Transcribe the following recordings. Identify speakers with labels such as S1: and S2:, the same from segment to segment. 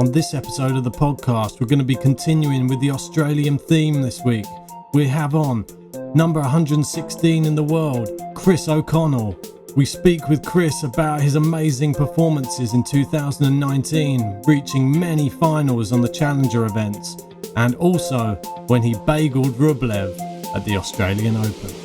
S1: On this episode of the podcast, we're going to be continuing with the Australian theme this week. We have on number 116 in the world, Chris O'Connell. We speak with Chris about his amazing performances in 2019, reaching many finals on the Challenger events, and also when he bageled Rublev at the Australian Open.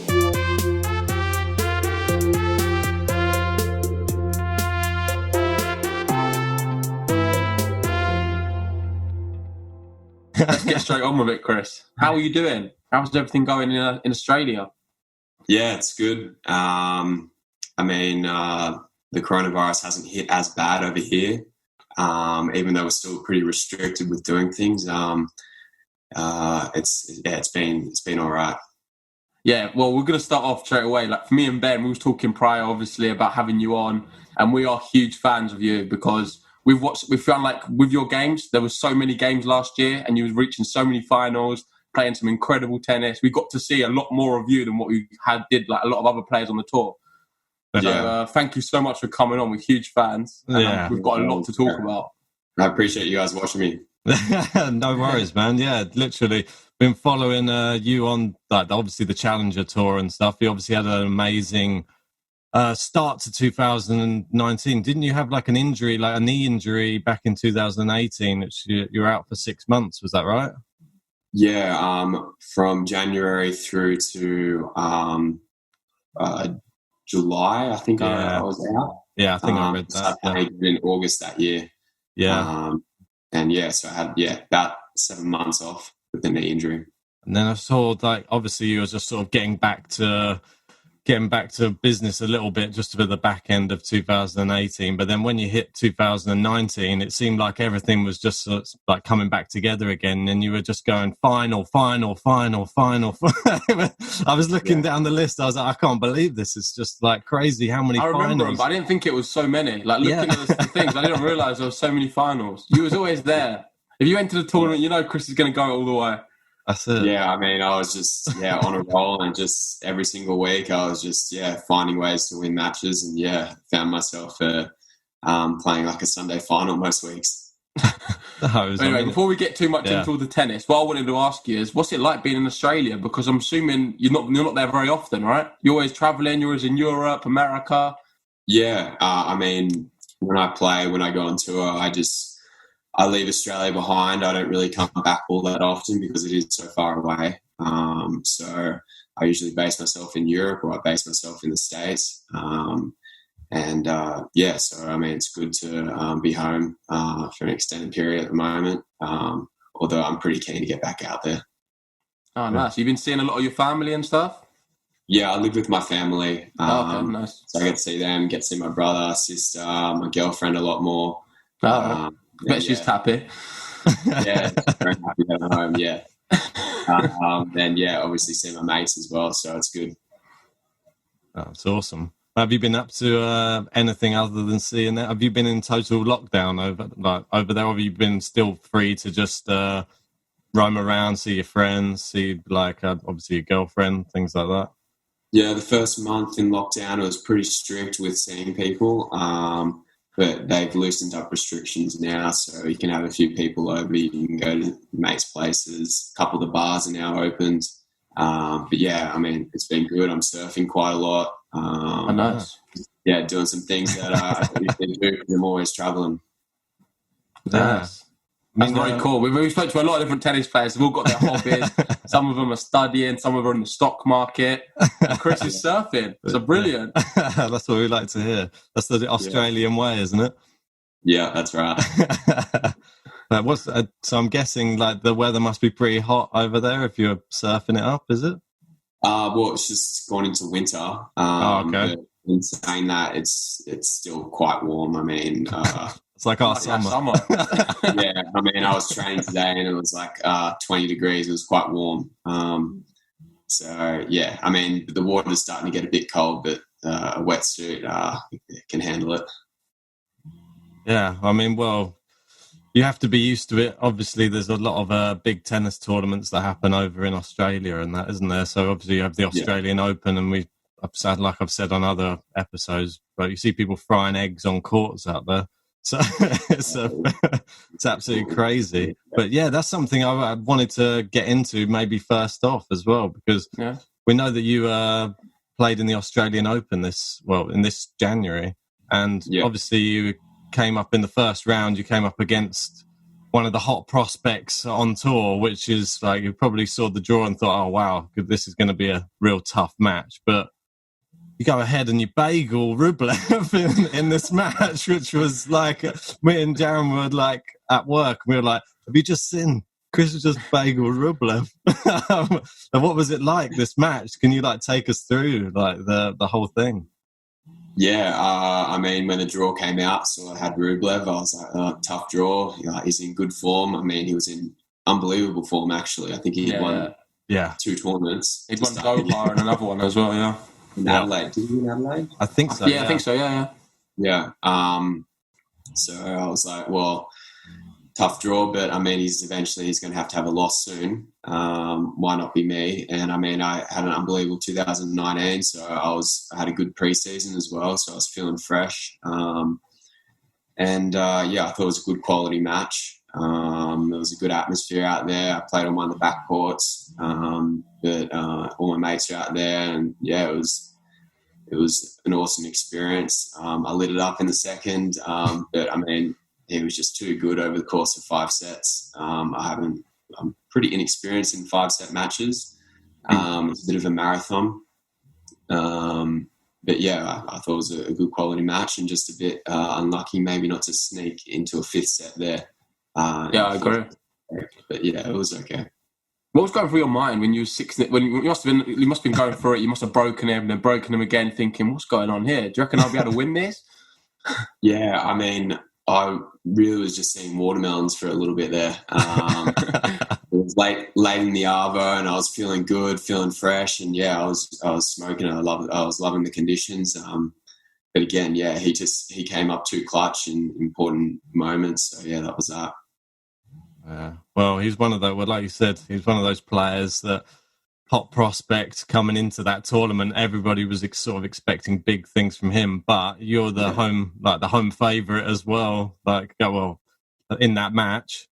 S2: Let's get straight on with it, Chris. How are you doing? How's everything going in Australia?
S3: Yeah, it's good. The coronavirus hasn't hit as bad over here, even though we're still pretty restricted with doing things. It's been all right.
S2: Yeah, well, we're going to start off straight away. Like for me and Ben, we was talking prior, obviously, about having you on, and we are huge fans of you because we found like with your games, there was so many games last year, and you was reaching so many finals, playing some incredible tennis. We got to see a lot more of you than what we did like a lot of other players on the tour. So thank you so much for coming on. We're huge fans.
S1: Yeah,
S2: we've got a lot to talk about.
S3: I appreciate you guys watching me.
S1: No worries, man. Yeah, literally been following you on like obviously the Challenger Tour and stuff. You obviously had an amazing start to 2019. Didn't you have like an injury, like a knee injury back in 2018, which you were out for 6 months? Was that right?
S3: Yeah, from January through to July, I think I was out.
S1: Yeah, I think I read that.
S3: So I played in August that year.
S1: Yeah.
S3: So I had about 7 months off with the knee injury.
S1: And then I saw like obviously you were just sort of getting back to business a little bit just for the back end of 2018, but then when you hit 2019 it seemed like everything was just sort of like coming back together again, and you were just going final. I was looking down the list, I was like, I can't believe this. It's just like crazy how many finals. I remember them,
S2: but I didn't think it was so many. Like looking at the things, I didn't realise there were so many finals. You was always there. If you went to the tournament, you know Chris is going to go all the way.
S1: That's it.
S3: Yeah, I mean, I was just on a roll, and just every single week I was just finding ways to win matches, and found myself playing like a Sunday final most weeks.
S2: Anyway, before we get too much into the tennis, what I wanted to ask you is, what's it like being in Australia? Because I'm assuming you're not there very often, right? You're always travelling. You're always in Europe, America.
S3: Yeah, I mean, when I go on tour, I leave Australia behind. I don't really come back all that often because it is so far away. So I usually base myself in Europe, or I base myself in the States. So I mean, it's good to be home for an extended period at the moment, although I'm pretty keen to get back out there.
S2: Oh, nice. You've been seeing a lot of your family and stuff?
S3: Yeah, I live with my family.
S2: Okay, nice.
S3: So I get to see them, get to see my brother, sister, my girlfriend a lot more.
S2: I bet she's happy.
S3: Yeah, very happy that I'm home, obviously see my mates as well, so it's good.
S1: That's awesome. Have you been up to anything other than seeing that? Have you been in total lockdown over there, or have you been still free to just roam around, see your friends, see obviously your girlfriend, things like that?
S3: Yeah, the first month in lockdown, it was pretty strict with seeing people. But they've loosened up restrictions now, so you can have a few people over. You can go to mates' places. A couple of the bars are now opened. I mean, it's been good. I'm surfing quite a lot.
S2: Nice.
S3: Yeah, doing some things that I usually do because I'm always traveling.
S2: Nice. That's very cool. We've spoke to a lot of different tennis players. They've all got their hobbies. Some of them are studying. Some of them are in the stock market. And Chris is surfing. So brilliant.
S1: That's what we like to hear. That's the Australian way, isn't it?
S3: Yeah, that's right.
S1: So I'm guessing like the weather must be pretty hot over there if you're surfing it up, is it?
S3: Well, it's just gone into winter.
S1: Okay.
S3: But in saying that, it's still quite warm. I mean...
S1: It's like our summer.
S3: Yeah, I mean, I was training today and it was like 20 degrees. It was quite warm. I mean, the water's starting to get a bit cold, but a wetsuit can handle it.
S1: Yeah, I mean, well, you have to be used to it. Obviously, there's a lot of big tennis tournaments that happen over in Australia and that, isn't there? So obviously you have the Australian Open, and I've said on other episodes, but you see people frying eggs on courts out there. So it's absolutely crazy. But yeah, that's something I wanted to get into maybe first off as well, because we know that you played in the Australian Open in this January, and obviously you came up in the first round. You came up against one of the hot prospects on tour, which is like, you probably saw the draw and thought, oh wow, this is going to be a real tough match. But you go ahead and you bagel Rublev in this match, which was like, me and Darren were like at work. We were like, have you just seen Chris just bagel Rublev? And what was it like, this match? Can you like take us through like the whole thing?
S3: Yeah, I mean, when the draw came out, so I had Rublev. I was like, tough draw. He's in good form. I mean, he was in unbelievable form, actually. I think he won 2 tournaments.
S2: He'd won Doha and another one as well,
S3: In Adelaide. Did he win Adelaide?
S1: I think so.
S2: Yeah, I think so, yeah.
S3: Yeah. So I was like, well, tough draw, but I mean, he's going to have a loss soon. Why not be me? And I mean, I had an unbelievable 2019, so I had a good preseason as well, so I was feeling fresh. I thought it was a good quality match. There was a good atmosphere out there. I played on one of the back courts, but all my mates were out there, and it was an awesome experience. I lit it up in the second, but I mean, he was just too good over the course of 5 sets. I'm pretty inexperienced in 5-set matches. It's a bit of a marathon. But yeah, I thought it was a good quality match, and just a bit unlucky maybe not to sneak into a 5th set there.
S2: I agree.
S3: But yeah, it was okay.
S2: What was going through your mind when you were 16? When you must have been going through it. You must have broken him and then broken him again, thinking, "What's going on here? Do you reckon I'll be able to win this?"
S3: Yeah, I mean, I really was just seeing watermelons for a little bit there. It was late in the Arvo, and I was feeling good, feeling fresh, and I was smoking. I was loving the conditions. But again, he came up too clutch in important moments. So that was that.
S1: Well, he's one of those. Well, like you said, he's one of those players that hot prospect coming into that tournament. Everybody was sort of expecting big things from him, but you're the home favorite as well. In that match,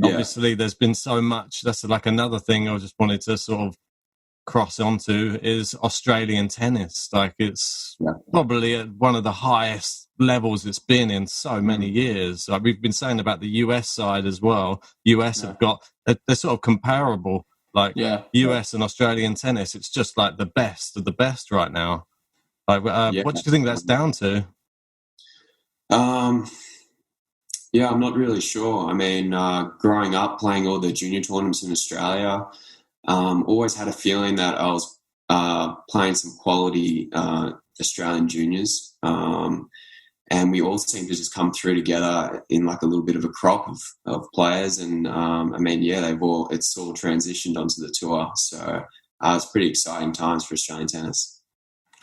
S1: obviously, there's been so much. That's like another thing I just wanted to sort of cross onto is Australian tennis. Like, it's probably at one of the highest levels it's been in so many years. Like we've been saying about the US side as well. US have got, they're sort of comparable. Like US and Australian tennis, it's just like the best of the best right now. Like, what do you think that's down to?
S3: I'm not really sure. I mean, growing up playing all the junior tournaments in Australia, always had a feeling that I was playing some quality Australian juniors. And we all seem to just come through together in like a little bit of a crop of players. And it's all transitioned onto the tour. So it's pretty exciting times for Australian tennis.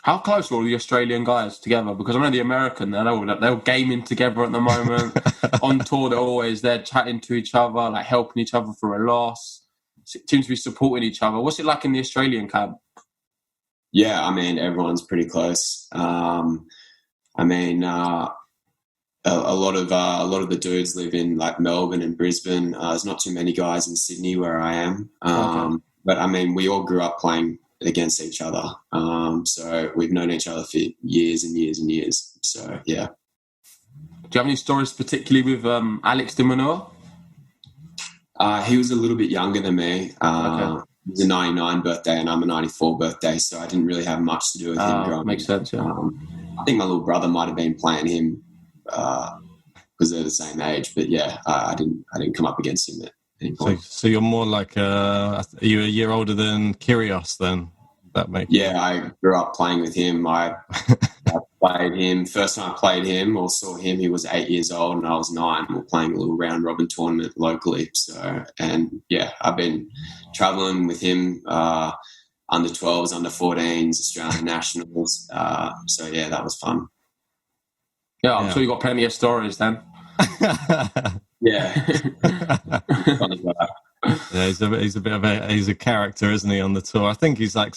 S2: How close are all the Australian guys together? Because I know the American, they're all gaming together at the moment. On tour, they're always there chatting to each other, like helping each other through a loss. Seems to be supporting each other. What's it like in the Australian camp?
S3: Yeah, I mean, everyone's pretty close. A lot of the dudes live in like Melbourne and Brisbane. There's not too many guys in Sydney where I am. But I mean, we all grew up playing against each other. So we've known each other for years and years and years. So, yeah.
S2: Do you have any stories particularly with Alex de Minaur?
S3: He was a little bit younger than me. He was a 99 birthday and I'm a 94 birthday, so I didn't really have much to do with him growing up.
S2: Makes sense, yeah.
S3: I think my little brother might have been playing him because they're the same age, but I didn't come up against him at any point.
S1: So you're more like are you a year older than Kyrgios then? That makes
S3: I grew up playing with him. I played him. First time I played him or saw him, he was 8 years old and I was 9. We were playing a little round robin tournament locally. So, I've been traveling with him, under 12s, under 14s, Australian nationals. That was fun.
S2: Yeah, I'm sure you got plenty of stories then.
S3: Yeah.
S1: Yeah, he's a bit of a character, isn't he, on the tour? I think he's like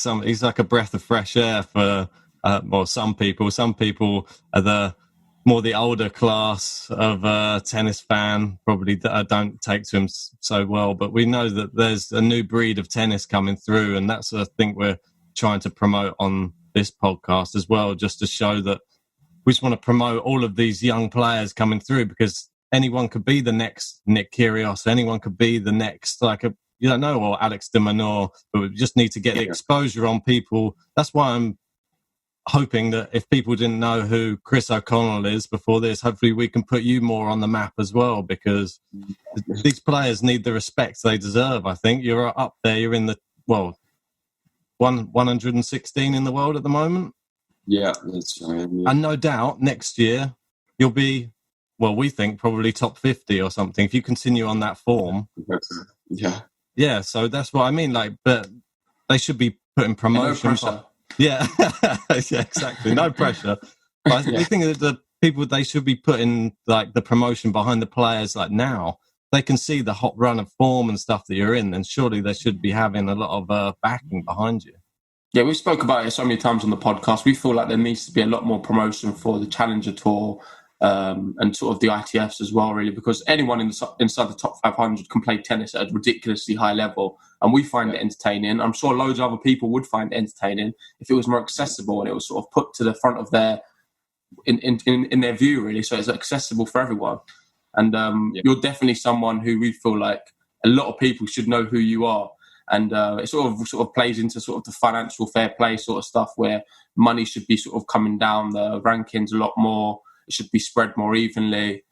S1: a breath of fresh air for some people. Some people are more the older class of tennis fan probably don't take to him so well. But we know that there's a new breed of tennis coming through, and that's I think we're trying to promote on this podcast as well, just to show that we just want to promote all of these young players coming through, because anyone could be the next Nick Kyrgios, anyone could be the next, you don't know, or Alex de Minaur, but we just need to get the exposure on people. That's why I'm hoping that if people didn't know who Chris O'Connell is before this, hopefully we can put you more on the map as well, because these players need the respect they deserve. I think you're up there. You're in the, 116 in the world at the moment.
S3: Yeah, that's right. Yeah.
S1: And no doubt next year you'll be, we think probably top 50 or something if you continue on that form.
S3: Yeah.
S1: Yeah, so that's what I mean. But they should be putting promotion. Yeah, yeah, exactly. No pressure. But we think that the people, they should be putting the promotion behind the players now. They can see the hot run of form and stuff that you're in, and surely they should be having a lot of backing behind you.
S2: Yeah, we spoke about it so many times on the podcast. We feel like there needs to be a lot more promotion for the Challenger Tour and sort of the ITFs as well, really, because anyone inside the top 500 can play tennis at a ridiculously high level, and we find it entertaining. I'm sure loads of other people would find it entertaining if it was more accessible and it was sort of put to the front of their in their view, really, so it's accessible for everyone. And you're definitely someone who we feel like a lot of people should know who you are. And it sort of plays into sort of the financial fair play sort of stuff, where money should be sort of coming down the rankings a lot more. It should be spread more evenly.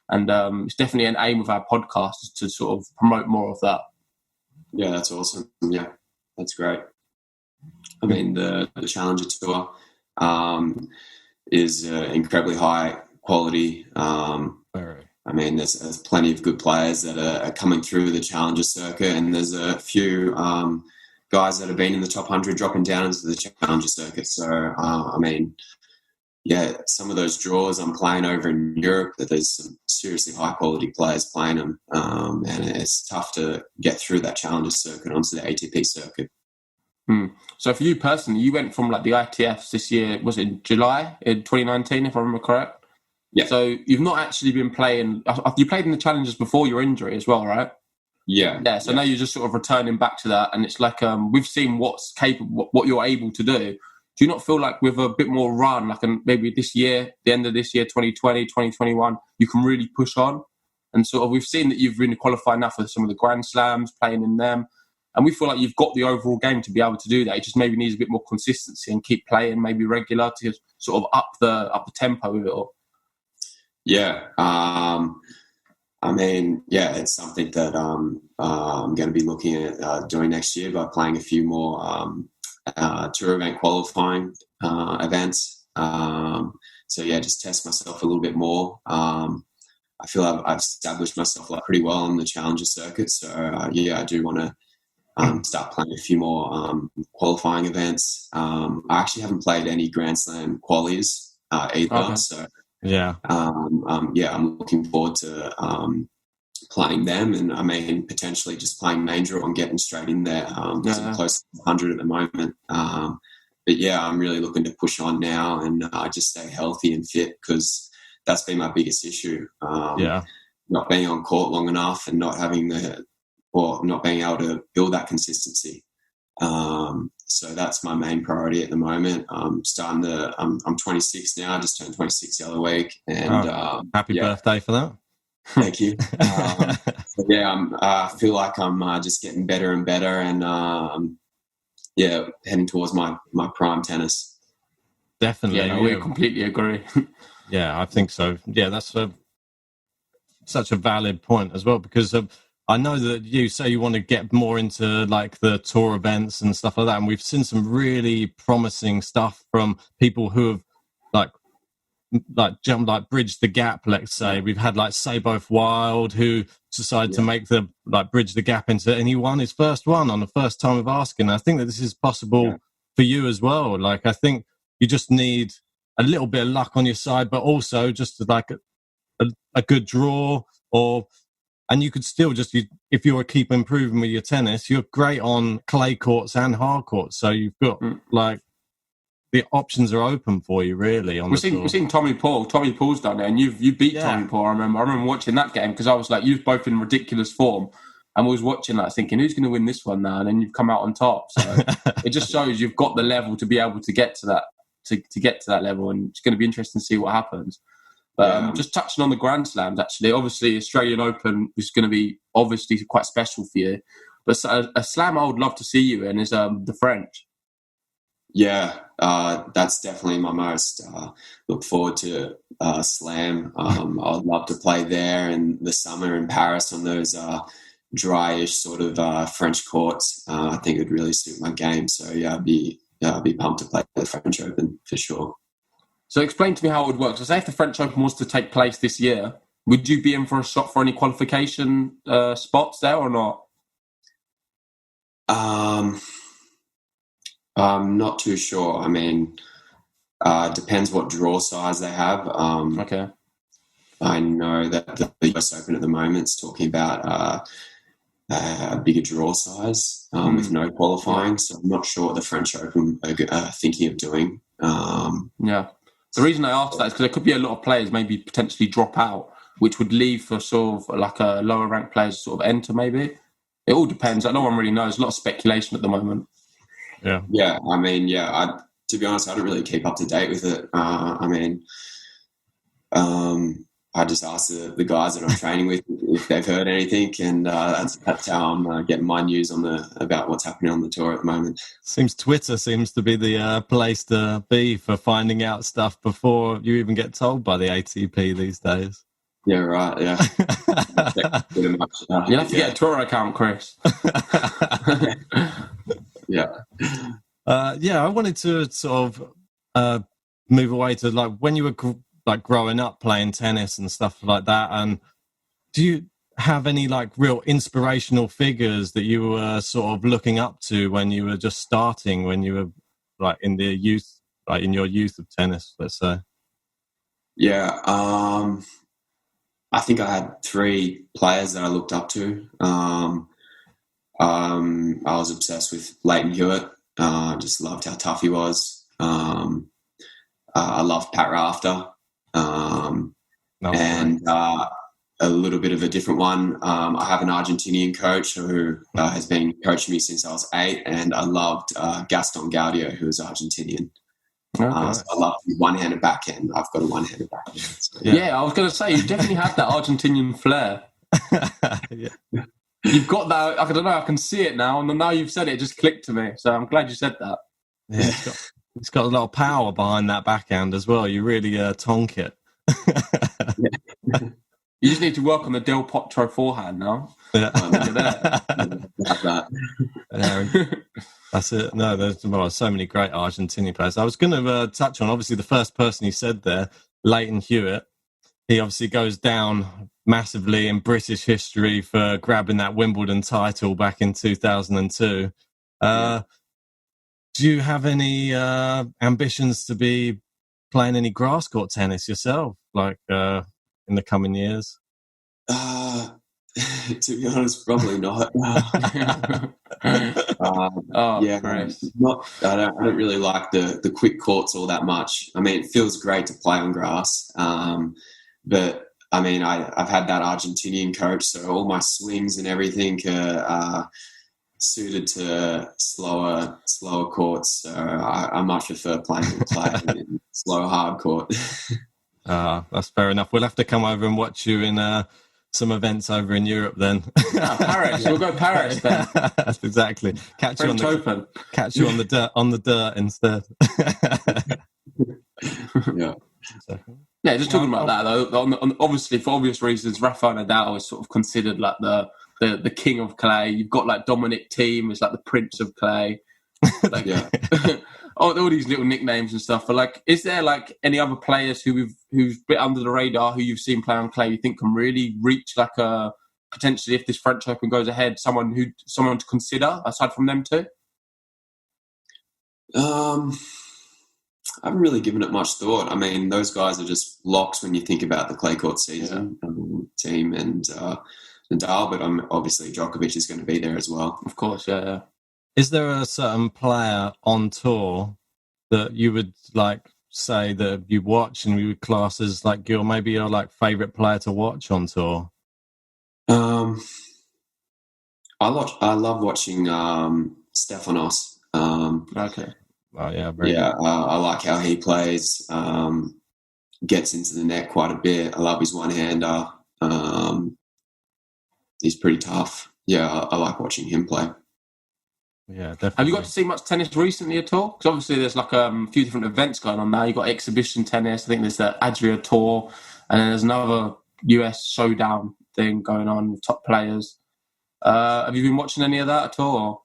S2: And it's definitely an aim of our podcast is to sort of promote more of that.
S3: Yeah, that's awesome. Yeah, that's great. I mean, the Challenger Tour is incredibly high quality. I mean, there's plenty of good players that are coming through the Challenger circuit, and there's a few guys that have been in the top 100 dropping down into the Challenger circuit. So, I mean, yeah, some of those draws I'm playing over in Europe, that there's some seriously high-quality players playing them, and it's tough to get through that Challenger circuit onto the ATP circuit.
S2: So for you personally, you went from the ITFs this year, was it in July in 2019, if I remember correct?
S3: Yeah.
S2: So you've not actually been playing. You played in the Challengers before your injury as well, right?
S3: Yeah.
S2: Yeah. So now you're just sort of returning back to that, and it's we've seen what's capable, what you're able to do. Do you not feel like with a bit more run, maybe this year, the end of this year, 2020, 2021, you can really push on? And sort of we've seen that you've really qualified now for some of the Grand Slams, playing in them, and we feel like you've got the overall game to be able to do that. It just maybe needs a bit more consistency and keep playing, maybe regular, to sort of up the tempo with it all.
S3: Yeah. I mean, yeah, it's something that I'm going to be looking at doing next year by playing a few more tour event qualifying events. So, yeah, just test myself a little bit more. I feel I've established myself pretty well on the Challenger circuit. So, yeah, I do want to start playing a few more qualifying events. I actually haven't played any Grand Slam qualies either.
S2: Okay.
S3: So,
S1: yeah,
S3: I'm looking forward to playing them, and I mean potentially just playing main draw and getting straight in there. I'm close to 100 at the moment, but yeah, I'm really looking to push on now and just stay healthy and fit, because that's been my biggest issue. Not being on court long enough and not being able to build that consistency. So that's my main priority at the moment. I'm 26 now. I just turned 26 the other week, and
S1: happy birthday for that.
S3: Thank you. So yeah, I feel like I'm just getting better and better, and heading towards my prime tennis.
S1: Definitely,
S2: yeah, we completely agree.
S1: Yeah, I think so. Yeah, that's such a valid point as well, because I know that you say you want to get more into the tour events and stuff like that, and we've seen some really promising stuff from people who have bridged the gap. Let's say we've had Seyboth Wild, who decided to make the bridge the gap into, and he won his first one on the first time of asking. I think that this is possible for you as well. I think you just need a little bit of luck on your side, but also just a good draw, and you could still if you were keep improving with your tennis, you're great on clay courts and hard courts. So you've got the options are open for you, really. We've
S2: seen Tommy Paul. Tommy Paul's done it, and you beat Tommy Paul. I remember watching that game because I was like, you've both in ridiculous form, and we was watching that, thinking, who's going to win this one now? And then you've come out on top. So it just shows you've got the level to be able to get to that to get to that level, and it's going to be interesting to see what happens. But just touching on the Grand Slams, actually, obviously Australian Open is going to be obviously quite special for you. But a slam I would love to see you in is the French.
S3: Yeah, that's definitely my most look forward to slam. I would love to play there in the summer in Paris on those dryish sort of French courts. I think it would really suit my game. So yeah, I'd be pumped to play the French Open for sure.
S2: So explain to me how it would work. So say if the French Open was to take place this year, would you be in for a shot for any qualification spots there or not?
S3: I'm not too sure. I mean, depends what draw size they have.
S2: Okay.
S3: I know that the US Open at the moment is talking about a bigger draw size with no qualifying. So I'm not sure what the French Open are thinking of doing.
S2: Yeah. The reason I asked that is because there could be a lot of players maybe potentially drop out, which would leave for sort of like a lower ranked players sort of enter maybe. It all depends. No one really knows. A lot of speculation at the moment.
S3: Yeah. Yeah. I mean, to be honest, I don't really keep up to date with it. I just ask the guys that I'm training with if they've heard anything, and that's how I'm getting my news about what's happening on the tour at the moment.
S1: Twitter seems to be the place to be for finding out stuff before you even get told by the ATP these days.
S3: Yeah, right. Yeah, pretty much.
S2: You'll have to get a Twitter account, Chris.
S3: Yeah.
S1: I wanted to sort of move away to like when you were like growing up playing tennis and stuff like that. And do you have any like real inspirational figures that you were sort of looking up to when you were just starting, when you were like in the youth, like in your youth of tennis, let's say?
S3: Yeah. I think I had 3 players that I looked up to. I was obsessed with Leighton Hewitt. Just loved how tough he was. I loved Pat Rafter. And a little bit of a different one. I have an Argentinian coach who has been coaching me since I was 8, and I loved Gaston Gaudio, who is Argentinian. So I love one-handed backhand. I've got a one-handed backhand. So,
S2: yeah, I was going to say, you definitely have that Argentinian flair.
S1: Yeah.
S2: You've got that. I don't know. I can see it now, and now you've said it, it just clicked to me. So I'm glad you said that.
S1: Yeah, it's got a lot of power behind that backhand as well. You really tonk it.
S2: You just need to work on the Del Potro forehand now.
S1: Yeah.
S2: That's
S1: it. No, there's so many great Argentinian players. I was going to touch on, obviously, the first person you said there, Leighton Hewitt. He obviously goes down massively in British history for grabbing that Wimbledon title back in 2002. Do you have any ambitions to be playing any grass court tennis yourself, like in the coming years?
S3: To be honest, probably not.
S2: Christ.
S3: I don't really like the quick courts all that much. I mean, it feels great to play on grass, but I mean, I've had that Argentinian coach, so all my swings and everything are suited to slower courts. So I much prefer playing in slow, hard court.
S1: That's fair enough. We'll have to come over and watch you in some events over in Europe then.
S2: Paris. We'll go Paris then.
S1: That's exactly. Catch
S2: French
S1: you
S2: Open.
S1: Catch you on the dirt instead.
S3: Yeah.
S2: Yeah, just talking about that though. Obviously, for obvious reasons, Rafael Nadal is sort of considered like the king of clay. You've got like Dominic Thiem is like the prince of clay. Like, all these little nicknames and stuff. But like, is there like any other players who's a bit under the radar who you've seen play on clay you think can really reach like a potentially, if this French Open goes ahead, someone to consider aside from them two?
S3: I haven't really given it much thought. I mean, those guys are just locks when you think about the clay court season team and Nadal, but obviously Djokovic is going to be there as well.
S2: Of course, yeah.
S1: Is there a certain player on tour that you would like say that you watch and you would class as like your like favorite player to watch on tour?
S3: I love watching Stefanos.
S2: Okay.
S1: Oh yeah, very good.
S3: I like how he plays. Gets into the net quite a bit. I love his one-hander. He's pretty tough. Yeah, I like watching him play.
S1: Yeah, definitely.
S2: Have you got to see much tennis recently at all? Because obviously there's like a few different events going on now. You've got exhibition tennis. I think there's the Adria Tour, and then there's another US showdown thing going on with top players. Have you been watching any of that at all?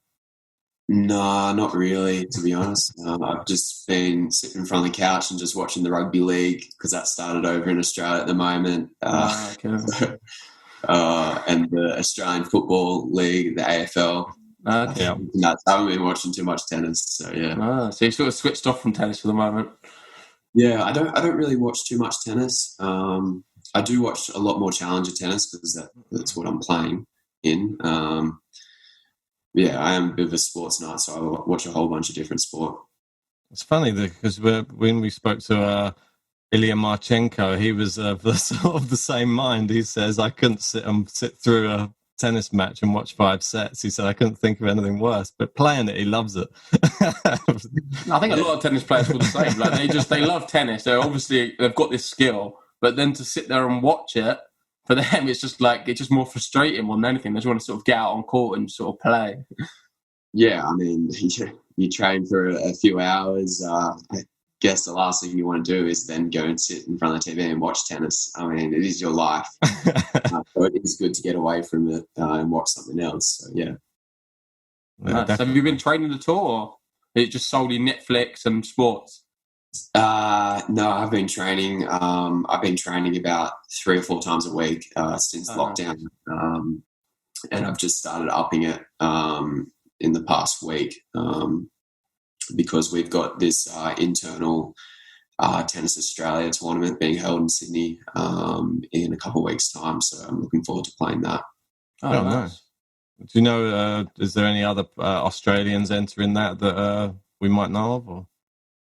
S3: No, not really, to be honest. I've just been sitting in front of the couch and just watching the rugby league because that started over in Australia at the moment.
S2: Okay.
S3: And the Australian Football League, the AFL.
S2: Okay.
S1: Yeah.
S3: I haven't been watching too much tennis, so yeah.
S2: So you sort of switched off from tennis for the moment.
S3: Yeah, I don't really watch too much tennis. I do watch a lot more challenger tennis because that's what I'm playing in. Yeah, I am a bit of a sports nut, so I watch a whole bunch of different sport.
S1: It's funny because when we spoke to Ilya Marchenko, he was of the same mind. He says, I couldn't sit through a tennis match and watch 5 sets. He said, I couldn't think of anything worse. But playing it, he loves it.
S2: I think a lot of tennis players feel the same. Like they love tennis. They've got this skill, but then to sit there and watch it, for them, it's just more frustrating more than anything. They just want to sort of get out on court and sort of play.
S3: Yeah, I mean, you train for a few hours. I guess the last thing you want to do is then go and sit in front of the TV and watch tennis. I mean, it is your life. So it is good to get away from it and watch something else. So, yeah.
S2: Nice. Have you been training at all, or is it just solely Netflix and sports?
S3: No, I've been training. I've been training about 3 or 4 times a week since lockdown. And I've just started upping it in the past week because we've got this internal Tennis Australia tournament being held in Sydney in a couple of weeks' time. So I'm looking forward to playing that.
S2: Oh, nice.
S1: Do you know, is there any other Australians entering that we might know of? Or?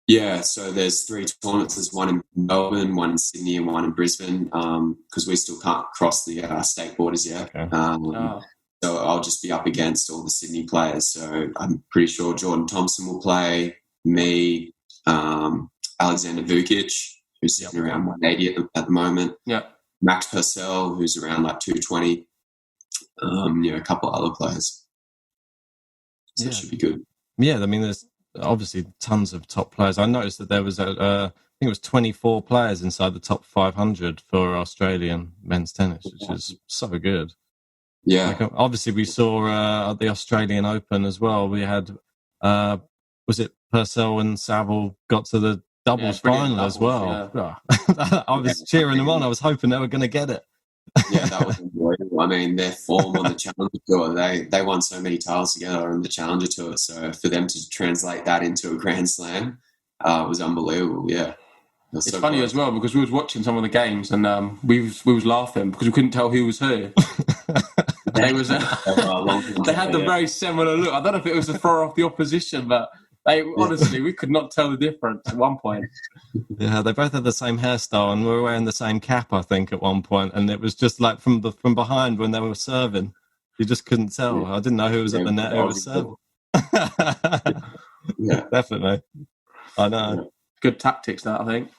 S3: Yeah, so there's 3 tournaments. There's one in Melbourne, one in Sydney, and one in Brisbane because we still can't cross the state borders yet.
S1: Okay.
S3: So I'll just be up against all the Sydney players. So I'm pretty sure Jordan Thompson will play, me, Alexander Vukic, who's sitting around 180 at the moment.
S2: Yeah.
S3: Max Purcell, who's around like 220. A couple of other players. So it should be good.
S1: Yeah, I mean, there's obviously tons of top players. I noticed that there was I think it was 24 players inside the top 500 for Australian men's tennis, which is so good.
S3: Yeah.
S1: Like, obviously, we saw at the Australian Open as well. We had was it Purcell and Saville got to the doubles final as well. Yeah. I was cheering them on. I was hoping they were going to get it.
S3: Yeah, that was enjoyable. I mean, their form on the Challenger Tour, they won so many titles together on the Challenger Tour. So for them to translate that into a Grand Slam was unbelievable. Yeah,
S2: it's so funny as well because we was watching some of the games and we was laughing because we couldn't tell who was who. They had the very similar look. I don't know if it was to throw off the opposition, but honestly, we could not tell the difference at one point.
S1: Yeah, they both had the same hairstyle and were wearing the same cap, I think, at one point. And it was just like from behind when they were serving, you just couldn't tell. Yeah. I didn't know who was at the net who was serving. Yeah, definitely. I know.
S2: Good tactics, that I think.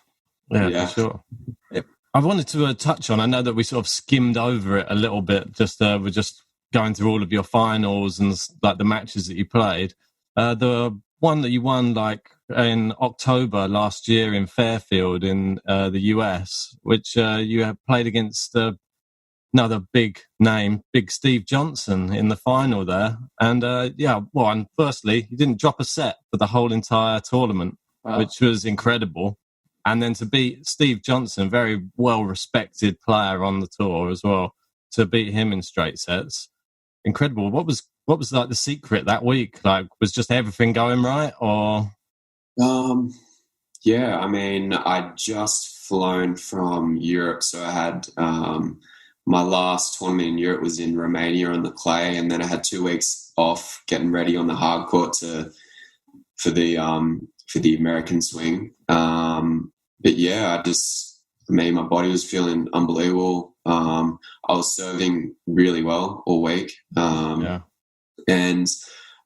S1: Yeah, for sure. Yep. I wanted to touch on. I know that we sort of skimmed over it a little bit. Just we're just going through all of your finals and like the matches that you played. The one that you won like in October last year in Fairfield in the US, which you have played against another big name, Big Steve Johnson in the final there. And and firstly, you didn't drop a set for the whole entire tournament, which was incredible. And then to beat Steve Johnson, very well-respected player on the tour as well, to beat him in straight sets, incredible. What was like the secret that week? Like, was just everything going right, or?
S3: Yeah, I mean, I'd just flown from Europe, so I had my last tournament in Europe was in Romania on the clay, and then I had 2 weeks off getting ready on the hard court for the the American swing. But yeah, my body was feeling unbelievable. I was serving really well all week. And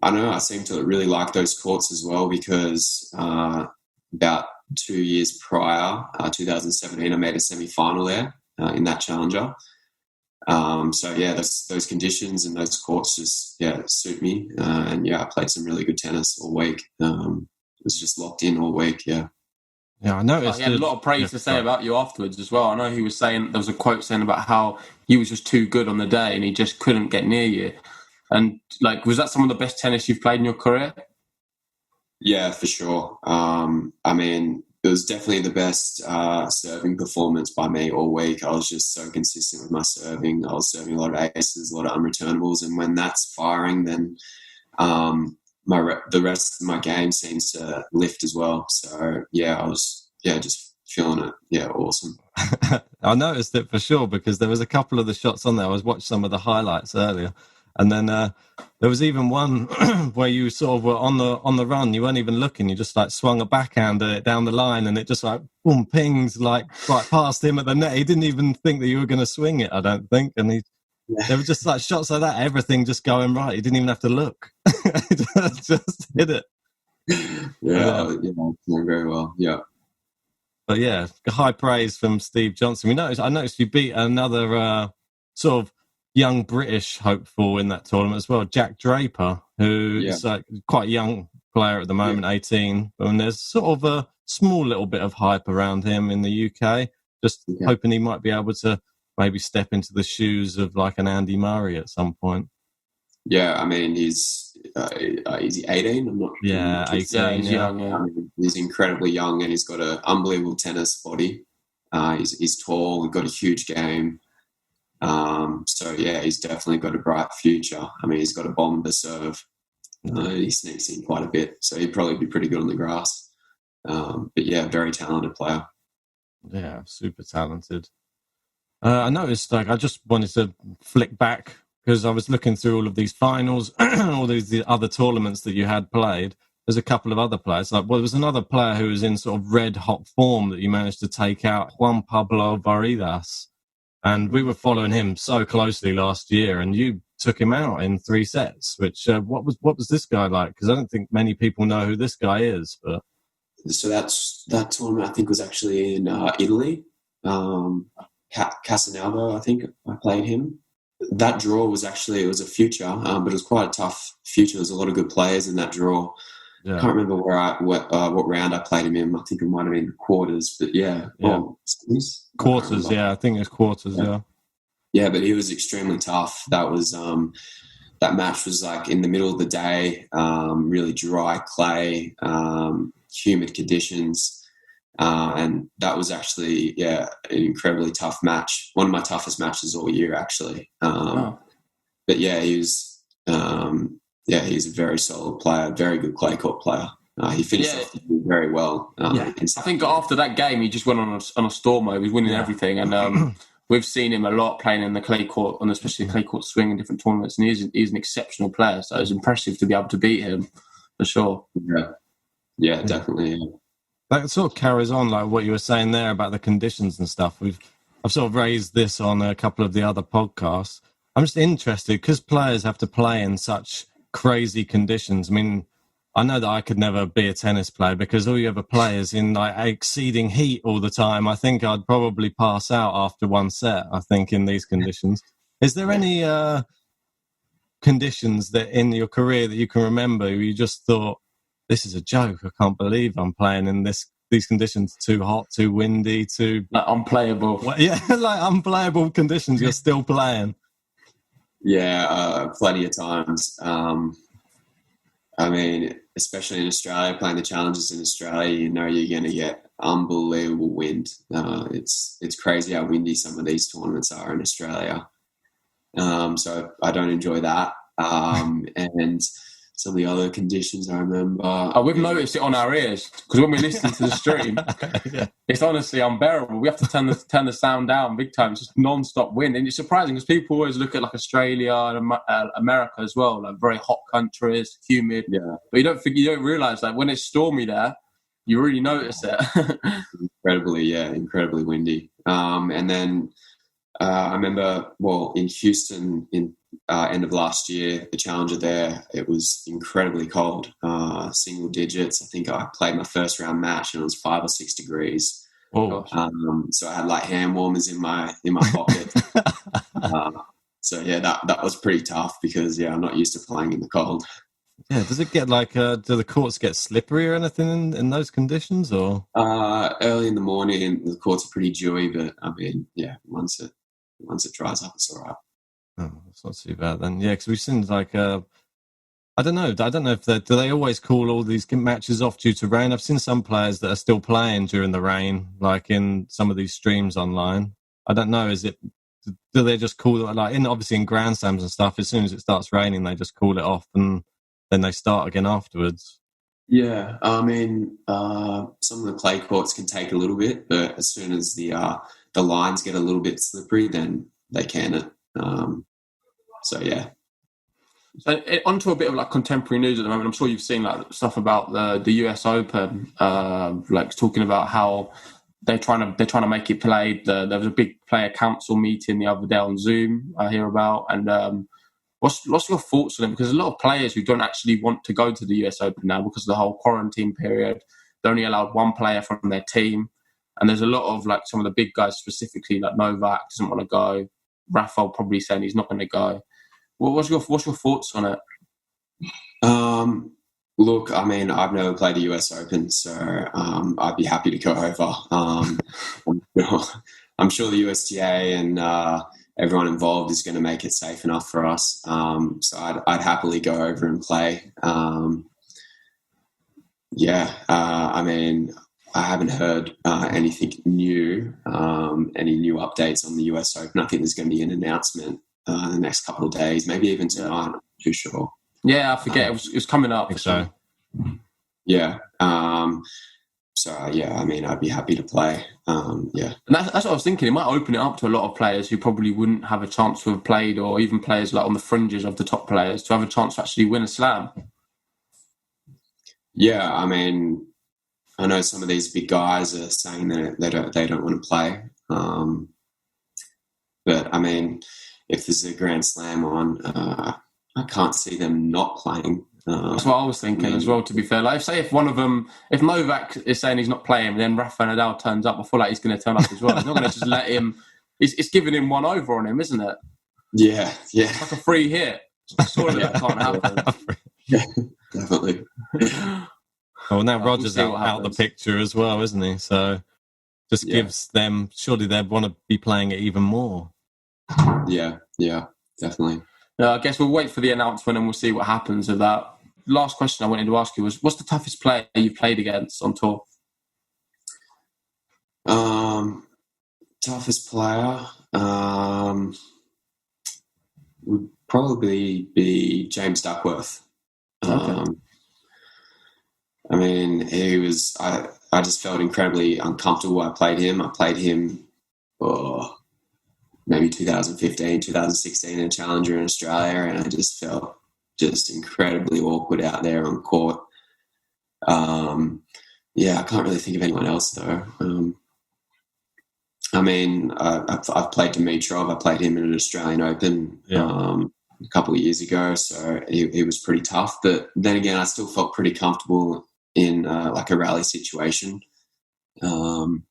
S3: I don't know, I seem to really like those courts as well because about 2 years prior, 2017, I made a semi-final there in that challenger. So yeah, those conditions and those courts just suit me. And I played some really good tennis all week. It was just locked in all week. Yeah,
S1: I noticed.
S2: He had a lot of praise to say about you afterwards as well. I know he was saying, there was a quote saying about how you was just too good on the day and he just couldn't get near you. And like, was that some of the best tennis you've played in your career?
S3: Yeah, for sure. I mean, it was definitely the best serving performance by me all week. I was just so consistent with my serving. I was serving a lot of aces, a lot of unreturnables, and when that's firing, then the rest of my game seems to lift as well. So yeah, I was just feeling it. Yeah, awesome.
S1: I noticed it for sure because there was a couple of the shots on there. I was watching some of the highlights earlier. And then there was even one where you sort of were on the run. You weren't even looking. You just like swung a backhand at it down the line, and it just like boom pings like right past him at the net. He didn't even think that you were going to swing it, I don't think. And there were just like shots like that. Everything just going right. He didn't even have to look. just hit it.
S3: Yeah, playing very well. Yeah.
S1: But yeah, high praise from Steve Johnson. I noticed you beat another sort of young British hopeful in that tournament as well, Jack Draper, who is like quite a young player at the moment, 18. And there's sort of a small little bit of hype around him in the UK. Just hoping he might be able to maybe step into the shoes of like an Andy Murray at some point.
S3: Yeah, I mean, is he 18? I'm not.
S1: Yeah, 18.
S2: He's young. Yeah.
S3: I mean, he's incredibly young, and he's got an unbelievable tennis body. He's tall. He's got a huge game. So yeah, he's definitely got a bright future. I mean, he's got a bomb to serve. He sneaks in quite a bit, so he'd probably be pretty good on the grass. But yeah, very talented player.
S1: Yeah, super talented. I noticed, like, I just wanted to flick back because I was looking through all of these finals, all the other tournaments that you had played. There's a couple of other players. There was another player who was in sort of red hot form that you managed to take out, Juan Pablo Varillas. And we were following him so closely last year, and you took him out in 3 sets. Which what was this guy like? Because I don't think many people know who this guy is. But
S3: so that tournament I think was actually in Italy. Casanova, I think I played him. That draw was it was a future, but it was quite a tough future. There was a lot of good players in that draw. Yeah. I can't remember what round I played him in. I think it might have been quarters, but
S1: quarters. Yeah, I think it's quarters.
S3: Yeah, but he was extremely tough. That was that match was like in the middle of the day, really dry clay, humid conditions, and that was actually an incredibly tough match. One of my toughest matches all year, actually. But yeah, he was. He's a very solid player, very good clay court player. He finished off very well.
S2: I think after that game, he just went on a storm mode. He was winning everything, and we've seen him a lot playing in the clay court, and especially the clay court swing in different tournaments. And he's an exceptional player, so it was impressive to be able to beat him for sure.
S3: Yeah, definitely. Yeah.
S1: That sort of carries on like what you were saying there about the conditions and stuff. I've sort of raised this on a couple of the other podcasts. I'm just interested because players have to play in such crazy conditions. I mean, I know that I could never be a tennis player because all you ever play is in like exceeding heat all the time. I think I'd probably pass out after one set, I think, in these conditions. Is there any conditions that in your career that you can remember where you just thought, this is a joke, I can't believe I'm playing in these conditions, too hot, too windy, too...
S2: Like unplayable.
S1: Like unplayable conditions, you're still playing.
S3: Yeah, plenty of times. I mean, especially in Australia, playing the challenges in Australia, you know you're going to get unbelievable wind. It's crazy how windy some of these tournaments are in Australia. So I don't enjoy that. And some of the other conditions I remember.
S2: We've noticed it on our ears because when we listen to the stream, it's honestly unbearable. We have to turn the sound down big time. It's just non-stop wind, and it's surprising because people always look at like Australia and America as well, like very hot countries, humid. Yeah. But you don't realise that when it's stormy there, You really notice it.
S3: Incredibly windy. And then I remember, in Houston, end of last year, the Challenger there, it was incredibly cold, single digits. I think I played my first round match and it was 5 or 6 degrees.
S1: Oh,
S3: so I had like hand warmers in my pocket. So yeah, that was pretty tough because I'm not used to playing in the cold.
S1: Yeah, does it get like, do the courts get slippery or anything in those conditions, or?
S3: Early in the morning, the courts are pretty dewy, but I mean, once it dries up, it's all right.
S1: Oh, that's not too bad then. Yeah, because we've seen like, I don't know if do they always call all these matches off due to rain? I've seen some players that are still playing during the rain, like in some of these streams online. I don't know, do they just call it, like obviously in Grand Slams and stuff, as soon as it starts raining, they just call it off and then they start again afterwards?
S3: Yeah, I mean, some of the clay courts can take a little bit, but as soon as the lines get a little bit slippery, then they can it. So yeah.
S2: So onto a bit of like contemporary news at the moment. I'm sure you've seen like stuff about the US Open, like talking about how they're trying to make it played. There was a big player council meeting the other day on Zoom, I hear about, and what's your thoughts on it? Because a lot of players who don't actually want to go to the US Open now because of the whole quarantine period, they're only allowed one player from their team. And there's a lot of like some of the big guys specifically, like Novak doesn't want to go. Rafael probably saying he's not going to go. What's your thoughts on it?
S3: Look, I mean, I've never played a US Open, so I'd be happy to go over. I'm sure the USTA and everyone involved is going to make it safe enough for us. So I'd happily go over and play. I mean, I haven't heard anything new, any new updates on the US Open. I think there's going to be an announcement in the next couple of days, maybe even tonight. I'm not too sure.
S2: Yeah, I forget. It was coming up.
S1: So.
S3: Yeah. I mean, I'd be happy to play. And
S2: that's what I was thinking. It might open it up to a lot of players who probably wouldn't have a chance to have played, or even players like on the fringes of the top players, to have a chance to actually win a slam.
S3: Yeah, I mean, I know some of these big guys are saying that they don't want to play. But I mean, if there's a Grand Slam on, I can't see them not playing.
S2: That's what I was thinking as well, to be fair. Like, if one of them, if Novak is saying he's not playing, then Rafa Nadal turns up, I feel like he's going to turn up as well. He's not going to just let him, it's giving him one over on him, isn't it?
S3: Yeah.
S2: It's like a free hit. Surely that can't happen.
S3: Yeah, definitely.
S1: Well, now Roger's out the picture as well, isn't he? So just gives them, surely they'd want to be playing it even more.
S3: Yeah, definitely.
S2: I guess we'll wait for the announcement and we'll see what happens with that. Last question I wanted to ask you was, what's the toughest player you've played against on tour?
S3: Toughest player would probably be James Duckworth.
S2: Okay.
S3: I mean, he was. I just felt incredibly uncomfortable. I played him maybe 2015, 2016 in a Challenger in Australia, and I just felt just incredibly awkward out there on court. I can't really think of anyone else though. I mean, I've played Dimitrov. I played him in an Australian Open a couple of years ago, so he was pretty tough. But then again, I still felt pretty comfortable in like a rally situation. But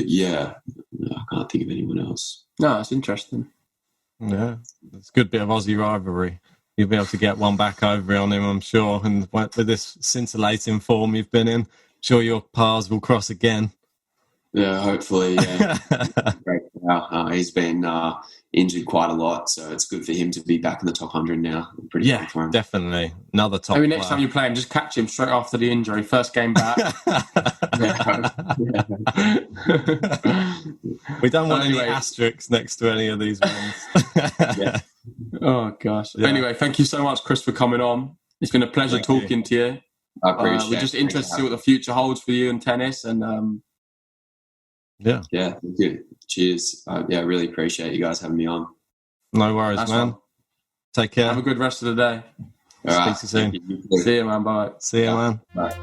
S3: yeah, I can't think of anyone else.
S2: No, it's interesting.
S1: Yeah, it's a good bit of Aussie rivalry. You'll be able to get one back over on him, I'm sure. And with this scintillating form you've been in, I'm sure your paths will cross again.
S3: Yeah, hopefully. Yeah. Great. He's been injured quite a lot, so it's good for him to be back in the top 100 now. I'm pretty happy for him.
S1: Definitely. Another top
S2: Maybe next time you play him, just catch him straight after the injury. First game back.
S1: We don't want any asterisks next to any of these ones.
S2: Oh, gosh. Yeah. Anyway, thank you so much, Chris, for coming on. It's been a pleasure talking to you.
S3: I appreciate it.
S2: We're just interested to see what the future holds for you in tennis. And
S3: yeah, thank you. Cheers. I really appreciate you guys having me on.
S1: No worries, man. Take care.
S2: Have a good rest of the day.
S3: All right.
S1: Speak to you soon.
S2: See you, man. Bye.
S1: See you, man.
S3: Bye.